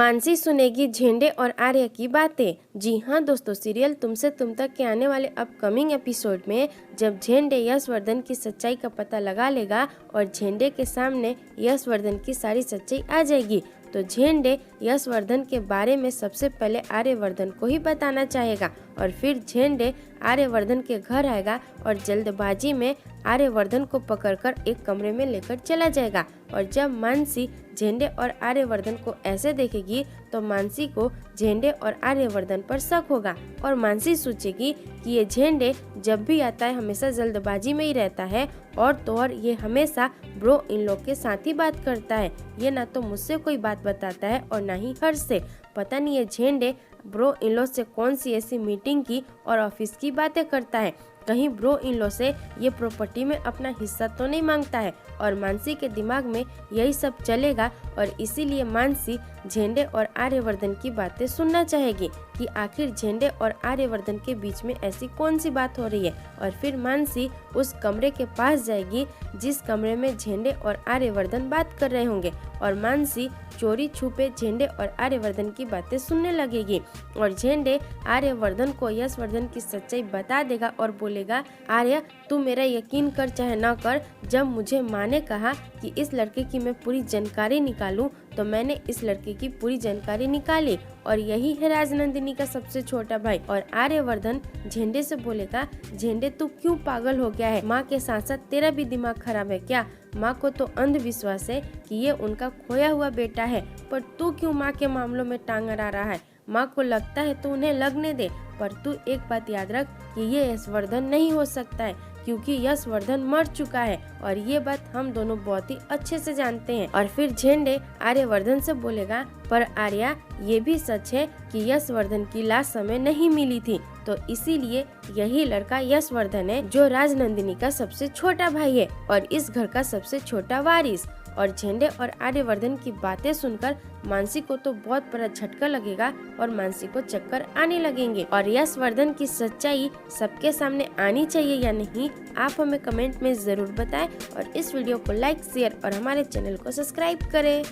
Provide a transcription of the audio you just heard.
मानसी सुनेगी झेंडे और आर्य की बातें। जी हाँ दोस्तों, सीरियल तुमसे तुम तक के आने वाले अपकमिंग एपिसोड में जब झेंडे यशवर्धन की सच्चाई का पता लगा लेगा और झेंडे के सामने यशवर्धन की सारी सच्चाई आ जाएगी, तो झेंडे यशवर्धन के बारे में सबसे पहले आर्यवर्धन को ही बताना चाहेगा और फिर झेंडे आर्यवर्धन के घर आएगा और जल्दबाजी में आर्यवर्धन को पकड़कर एक कमरे में लेकर चला जाएगा। और जब मानसी झेंडे और आर्यवर्धन को ऐसे देखेगी तो मानसी को झेंडे और आर्यवर्धन पर शक होगा और मानसी सोचेगी कि ये झेंडे जब भी आता है हमेशा जल्दबाजी में ही रहता है और तो और ये हमेशा ब्रो इन लोग के साथ ही बात करता है। ये ना तो मुझसे कोई बात बताता है और ना ही हर्ष से। पता नहीं ये झेंडे ब्रो इन लोग से कौन सी ऐसी मीटिंग की और ऑफिस की बातें करता है। कहीं ब्रो इन लोग से ये प्रॉपर्टी में अपना हिस्सा तो नहीं मांगता है। और मानसी के दिमाग में यही सब चलेगा और इसीलिए मानसी झेंडे और आर्यवर्धन की बातें सुनना चाहेगी कि आखिर झेंडे और आर्यवर्धन के बीच में ऐसी कौन सी बात हो रही है। और फिर मानसी उस कमरे के पास जाएगी जिस कमरे में झेंडे और आर्यवर्धन बात कर रहे होंगे और मानसी चोरी छुपे झेंडे और आर्यवर्धन की बातें सुनने लगेगी और झेंडे आर्यवर्धन को यशवर्धन की सच्चाई बता देगा और बोलेगा, आर्य तू मेरा यकीन कर चाहे ना कर, जब मुझे माँ ने कहा कि इस लड़के की मैं पूरी जानकारी निकालूं तो मैंने इस लड़के की पूरी जानकारी निकाली और यही है राजनंदिनी का सबसे छोटा भाई। और आर्यवर्धन झेंडे से बोलेगा, झेंडे तू क्यों पागल हो गया है? माँ के साथ साथ तेरा भी दिमाग खराब है क्या? माँ को तो अंधविश्वास है कि ये उनका खोया हुआ बेटा है, पर तू क्यों माँ के मामलों में टांग अड़ा रहा है? माँ को लगता है तो उन्हें लगने दे, पर तू एक बात याद रख कि ये यशवर्धन नहीं हो सकता है क्योंकि यशवर्धन मर चुका है और ये बात हम दोनों बहुत ही अच्छे से जानते हैं। और फिर झेंडे आर्यवर्धन से बोलेगा, पर आर्या ये भी सच है कि यशवर्धन की लाश समय नहीं मिली थी, तो इसीलिए यही लड़का यशवर्धन है जो राजनंदिनी का सबसे छोटा भाई है और इस घर का सबसे छोटा वारिस। और झेंडे और आर्यवर्धन की बातें सुनकर मानसी को तो बहुत बड़ा झटका लगेगा और मानसी को चक्कर आने लगेंगे। और यशवर्धन की सच्चाई सबके सामने आनी चाहिए या नहीं, आप हमें कमेंट में जरूर बताएं और इस वीडियो को लाइक शेयर और हमारे चैनल को सब्सक्राइब करें।